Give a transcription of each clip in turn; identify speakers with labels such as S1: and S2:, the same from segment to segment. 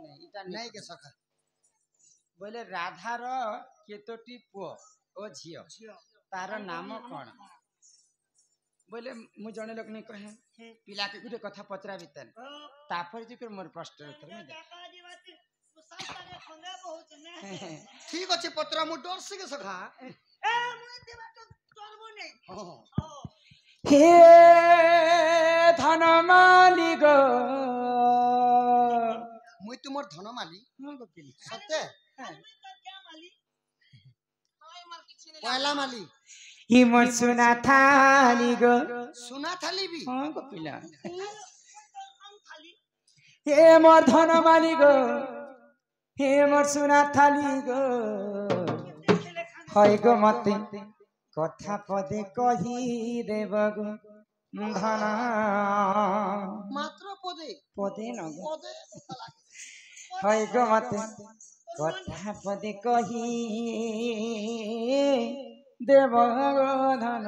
S1: नहीं के सखा
S2: बोले राधार केतोटी पुओ ओ झियो तार नाम कौन बोले मु जने लोक नहीं कहे पिला के गुटे कथा पचरा बितन तापर जे मोर प्रश्न उत्तर में दे
S1: ठीक अच्छे पत्रा मु डर से के सखा
S2: हे धन मालिक
S1: मुई तुमर धन माली सत्य पहला माली
S2: ही मोर सुना थाली गो
S1: सुना थाली भी
S2: हां गो पिला हे मोर धन मालिक हे मोर सुना थाली गो हई गो मते कथा पदे कही देब गो धन
S1: मात्र पदे
S2: पदे न
S1: पदे
S2: हई गो मते कथा पदे कही देव गो धन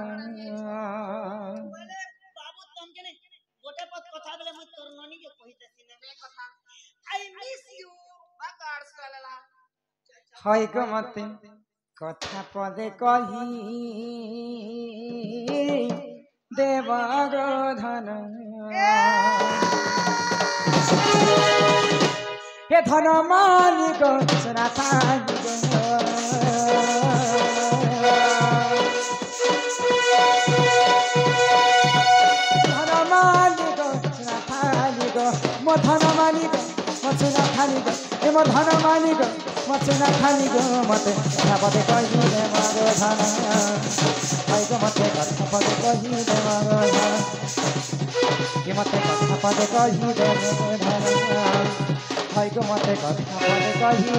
S3: बाबू तुम के गोटे पद कथा बेले मैं तोर ननी के कहितेसी ने कथा आई मिस यू बागार साला
S2: हई गो मते कथा पदे कही देव गो धन हे धन मालिक सुना थाली धन मालिक सुना थाली गो मो धन मालिक मो सुना थाली गो ए मो धन मालिक मो सुना थाली गो मते कथा पदे कही देव गो धन हई गो मते कथा पदे कही देव गो धन ये मते कथा पदे कही देव गो धन हई गो मते कथा पदे कही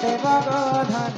S2: देव गो धन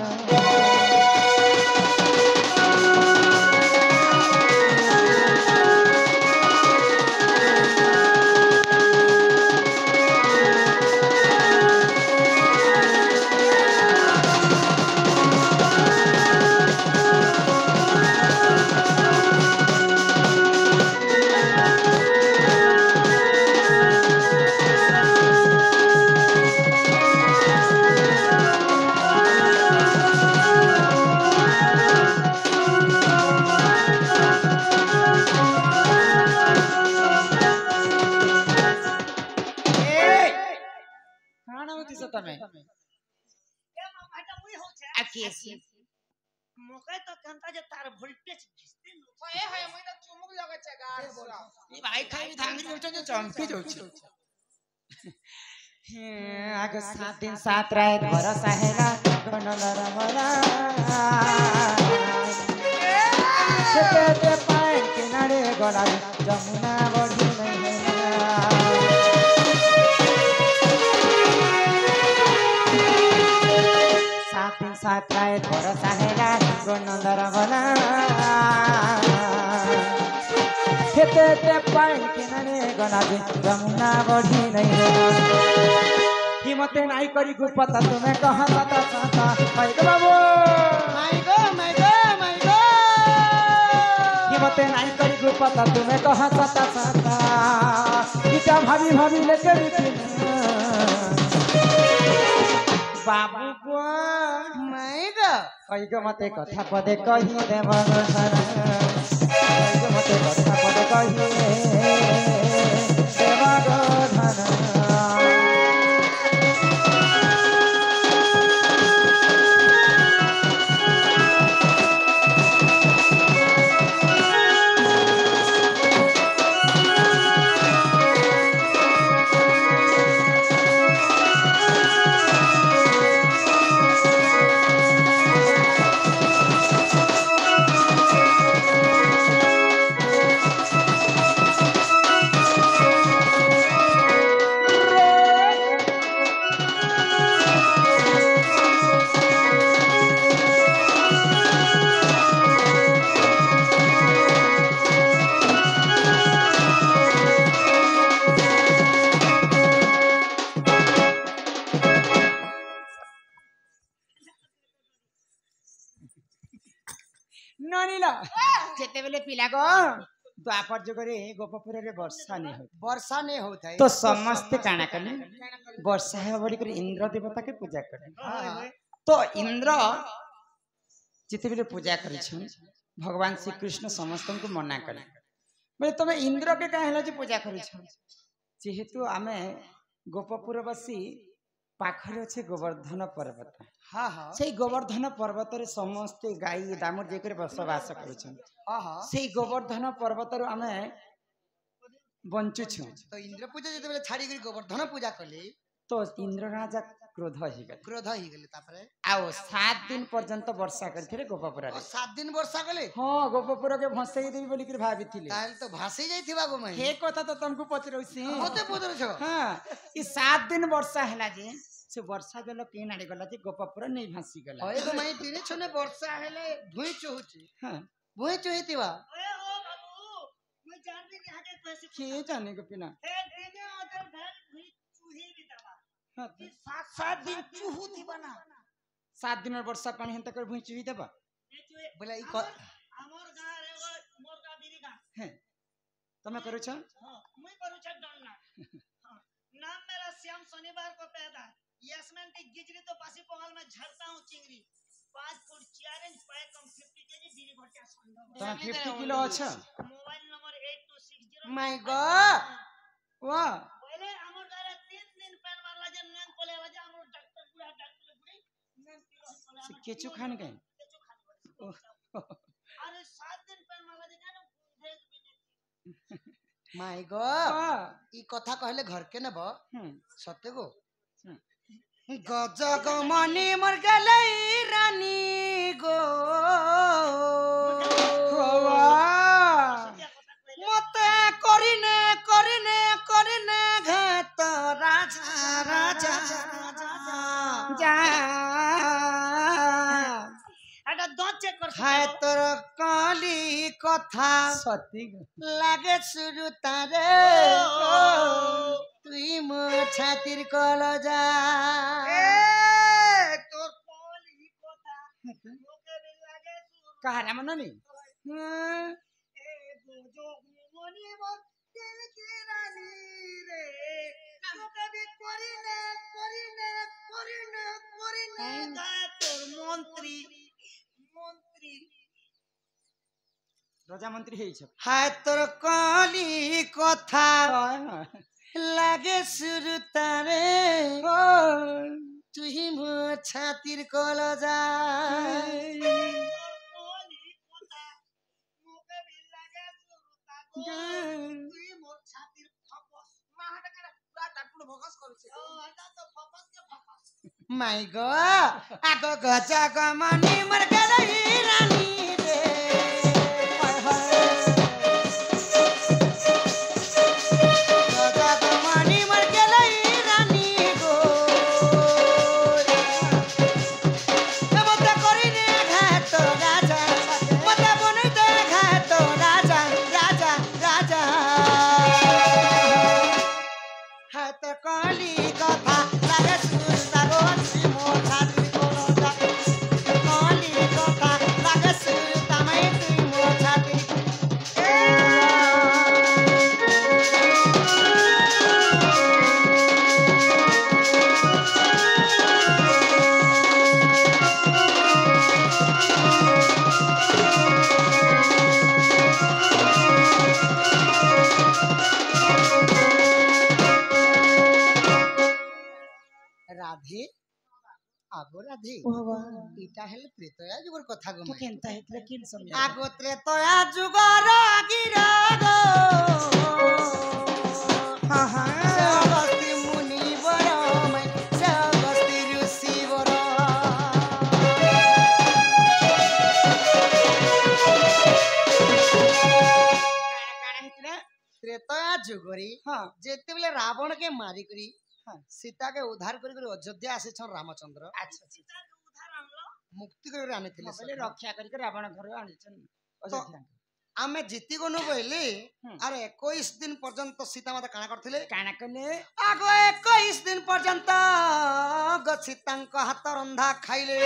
S2: तमे
S3: के माटा मुई हो छे
S2: आ केसी
S3: मोके तो कंता जे तार वोल्टेज घिसते न
S4: ए है मुई तो चुमुक लगे छे गार बोला
S2: ई भाई खाई धांगरी होछ जे चमकी जाउछ आगो 7 दिन 7 रात भरोसा हैला गणलर मला छेते पाए किनारे गला जमुना बढी नहीं साथ रात भरोसा हैला गणलर मला छेते पाए किनारे गला जमुना बढी नहीं हिम्मते नाई करी गुपता तुम्हें कहा पता चाहता भाई गो बाबू
S1: माई गो
S2: हिम्मते नाई करी गुपता तुम्हें कहा पता चाहता इटा भाभी भाभी लेके बाबू को
S1: माई गो
S2: कई गो मते कथा पदे कही देव गो धन कई गो मते कथा पदे कही देव गो धन ननीला जेते बेले पिला को द्वापर जुगरे गोपपुर रे वर्षा नहीं होती
S1: वर्षा नहीं होता है
S2: तो समस्ते काना कने वर्षा है बोली कर इंद्र देवता के पूजा करे
S1: हाँ।
S2: तो इंद्र जिते बेले पूजा करिछन भगवान श्री कृष्ण समस्त को मना करे बोले तुम इंद्र के कहे जे पूजा करिछन जेहेतु आमे गोपपुरवासी पाखरे अच्छे गोवर्धन पर्वत
S1: हाँ हाँ
S2: से गोवर्धन पर्वत रे समस्ते गाई दामर जेकर बसवास करुछन
S1: हाँ हाँ
S2: से गोवर्धन पर्वत रू आमे बंचुछु
S1: तो इंद्र पूजा जते बेले छाड़ी करी गोवर्धन पूजा कले
S2: तो इंद्र राजा क्रोध ही गले
S1: क्रोध ही गले तापरे
S2: आओ 7 दिन पर्यंत वर्षा करथिले गोपपुर रे
S1: 7 दिन वर्षा कले
S2: हाँ गोपपुर के भसई देवी बोली कर भाबिथिले
S1: ताल तो भासी जाइथिबा गो मई
S2: हे कथा तो तुमको पचरौसी
S1: मते पदर छ
S2: हाँ ई 7 दिन वर्षा हैला जे से वर्षा जल के नाड़ी गला जे गोपपुर नहीं भासी गला
S1: ओए तो मई तिने छने वर्षा हेले भुई चोहुची
S2: हाँ
S1: भुई चोहितिबा
S3: ओए ओ बाबू मैं जान भी नहीं आगे पैसे
S2: के जाने को पिना
S3: हे देने अदर घर भी चूहे भी दबा
S2: हाँ
S3: ये 7 दिन चूहू थी बना
S2: 7 दिन वर्षा पानी हन तक भुई चुही देबा
S3: ये चूहे
S1: बोला ई
S3: हमर गां रे मोर गां दीदी गां
S2: हैं तमे करू छ
S3: हां मैं करू छ डरना हां नाम मेरा श्याम शनिवार को पैदा यशमैन की गिजरी तो पासी पोंगल में झड़ता हूं चिंगरी 5 फुट 4 इंच पाए कम 50 केजी बीरी घटिया संभव
S2: तमे 50 किलो अच्छा
S3: मोबाइल नंबर 8260
S1: माय गॉड
S2: वाह
S3: पहले हमर गारे 3 दिन पैन मारला जे नन कोले वाजे हमर डॉक्टर बुढ़ा डॉक्टर बुढ़ी नन किलो
S2: से केचु खान गए
S3: केचु खानी अरे 7 दिन पैन मारला जे जानो भेज भी नहीं
S1: माय गॉड
S2: वाह
S1: ई कथा कहले घर के नेब सत्य गो
S2: हम्म।
S1: गजग मनी मर गलई रानी गो मते करिने करिने करिने घात राजा राजा
S2: जा
S3: अरे दांत चेक कर
S1: हाय तोर काली कथा
S2: सती
S1: लागे सुरु तारे तुई मो छातिर कल जा
S3: तोर कोली कोता मोके भी लागे सुर
S2: कहारा मन नहीं
S3: ए जो मोनी मोर दिल की रानी रे मोके भी करिने करिने करिने करिने गा तोर मंत्री मंत्री
S2: राजा मंत्री हेइ छ
S1: हाय तोर काली कथा लागे सुरु तारे तुही मो छातिर कल जा
S3: कोली कोता मोके भी लागे सुरता गो तुई मोर छातिर फपस माहट करे पूरा टाटपुर भगस करूछे ओ आटा तो फपस के फपस
S1: माय गो आगो गजा गमनी मर गलई रानी रे हाय हाय गजा गमनी मर गलई रानी गो ए मते करिने घात राजा मते बनिते घात राजा राजा राजा हाथ काली कथा लागे सुरता रोजी मोर छातिर कोलो जा काली कथा लागे सुरता मैं तुई मोर छातिर राधे आगो राधे इटा हेले त्रेतया जुगर कथा गो
S2: तो केनता हेतले किन समझ
S1: आगो त्रेतया जुगर गिरा गो
S2: हां हां
S1: अगस्ती मुनि बर मैं अगस्ती ऋषि बर
S2: काना हेतले
S1: त्रेतया जुगरी
S2: हां
S1: जेते बेले रावण के मारी करी
S2: हाँ।
S1: सीता के उद्धार करी करी अयोध्या आसे छन रामचंद्र
S2: अच्छा
S3: सीता के उधार आनलो
S1: मुक्ति करी आने थिले
S2: बोले रक्षा करके रावण घर आनिछन अयोध्या
S1: आमे जीती गनु बोइले
S2: हम्म।
S1: अरे 21 दिन पर्यंत सीता माता काना करथिले
S2: काना कने
S1: आगो 21 दिन पर्यंत सीतांक हाथ रंधा खाइले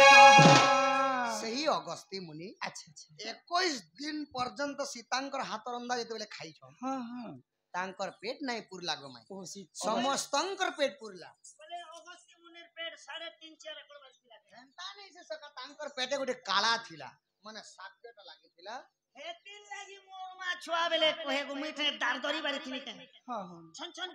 S1: सही अगस्ती मुनि
S2: अच्छा अच्छा
S1: 21 दिन पर्यंत सीतांकर हाथ रंधा जेतेबेले खाइछन
S2: हाँ हाँ
S1: तांकर पेट नहीं पुरला गो माई
S2: ओ
S1: समस्तंकर पेट पुरला
S3: बोले अगस्त्य मुनिर पेट 3.5-4 एकड़ बचतिला
S1: एंता नहीं से सका तांकर पेटे गोटे काला थिला माने सापेटा लागिथिला
S3: हेतिन लागी मोर मा छुआ बेले कोहे गो मीठे दारदरी बारी थिनी के
S2: हाँ हाँ
S3: छन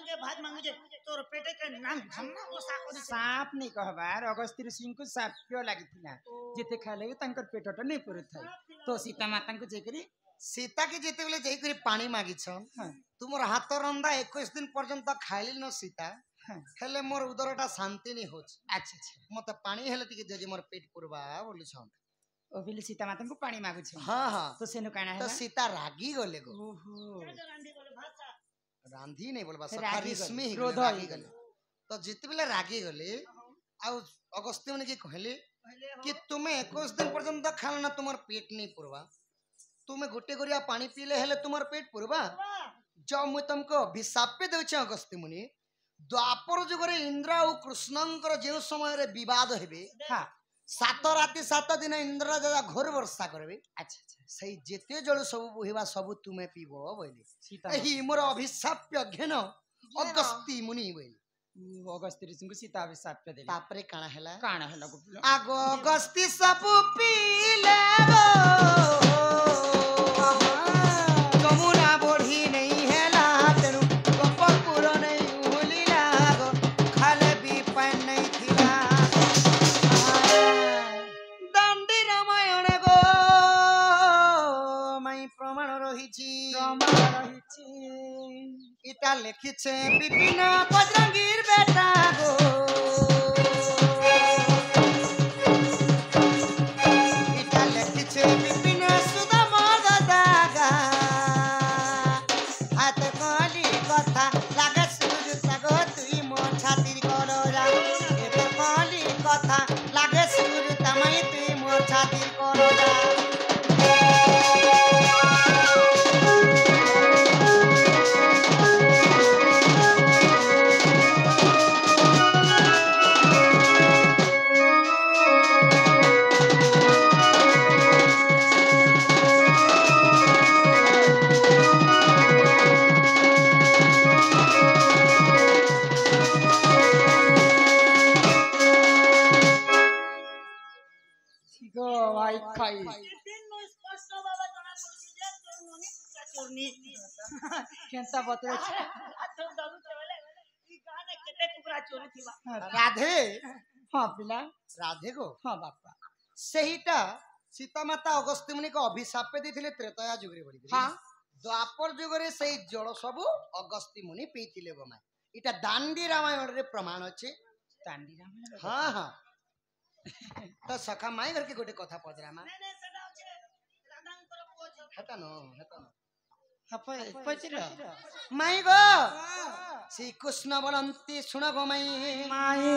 S3: के भात मांगे तोर पेटे के नाम धन्ना गोसा करी
S2: साप नहीं कहबार अगस्त्य ऋषि को साप क्यों लागिथिला जेते खाले तांकर पेटटा नहीं पुरत था तो सीता माता को जेकरी
S1: सीता के जेतेबेले जई करी पानी मागिछन
S2: हाँ
S1: तुमर हाथ रंधा 21 दिन पर्यंत खाइली न सीता
S2: हाँ
S1: हेले मोर उदरटा शांति नहीं होछ
S2: अच्छा अच्छा
S1: मते पानी हेले टिके जजी मोर पेट पुरबा बोलिछन
S2: ओ बिले सीता माता को पानी मागु छ
S1: हां हां
S2: तो सेनु काना
S1: तो
S2: है
S1: सीता रागी गले गो
S2: ओहो
S3: रांधी बोले भाषा
S1: रांधी नहीं बोलबा
S2: रागी
S1: सखा
S2: गले,
S1: रिश्मी ही
S2: क्रोध
S1: रागी
S2: ही
S1: गले तो जितबेले रागी गले आ अगस्त्य मुनि की कहले कि तुम्हें 21 दिन पर्यंत खाना ना तुम्हार पेट नहीं पुरवा तुम्हें गुटे गुरिया पानी पीले हेले तुम्हार पेट पुरवा जब मुझे तुमको अभिशाप पे देउछे अगस्त्य मुनि द्वापर जुगरे इंद्र और कृष्णंकर जो समय रे विवाद हेबे
S2: हाँ
S1: 7 राति 7 दिन इंद्र दादा घोर वर्षा करबे
S2: अच्छा अच्छा
S1: सही जेते जल सब बुहिबा सब तुम्हें पीबो बोले
S2: सीता
S1: एही मोर अभिशाप्य घेन अगस्त्य मुनि बोले
S2: अगस्त्य ऋषि को सीता अभिशाप पे देले
S1: तापरे काना हैला
S2: काना है लगो
S1: आगो अगस्त्य सब पीले गो जमुना बढ़ी नहीं हैला तेनु गोपपुर नहीं उलिला गो खाले भी पान नहीं थिला दांडी रामायण गो माई प्रमाण रहिछि इटा लिखिछे विपिन बजरंगीर बेटा गो इटा लिखिछे विपिन सुदामर दागा हाथ कली कथा लागे सूर्य सागो तुई मो छातिर करोरा एत कली कथा लागे सूर्य तमई तुई मो छातिर करोरा
S2: गो भाई खाई
S3: दिन नो स्पष्ट बाबा जना पड़ुची जे तोर नोनी पुत्रा चोरनी
S2: केंता बतरे
S3: तो दादू चले ई गाने केते टुकड़ा चोरी थिबा
S1: राधे
S2: हाँ पिला
S1: राधे गो
S2: हाँ बापा
S1: सेहिटा सीता माता अगस्त्य मुनि को अभिशाप पे देथिले त्रेतया जुगरे बड़ी
S2: हाँ
S1: द्वापर जुगरे सेही जल सबु अगस्त्य मुनि पीतिले गो माय इटा दांडी रामायण रे प्रमाण अछि
S2: तांडी रामायण
S1: हां हां तो सखा माई घर के गोटे कथा पदरा मा
S3: ने सेटा होचे राधांकर पोछ
S1: हेता न
S2: हपे पचिर
S1: माई गो श्री कृष्ण बोलंती सुन गो माई
S2: माई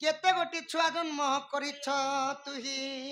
S1: केते गोटी छुआ जन्म करिछ तुही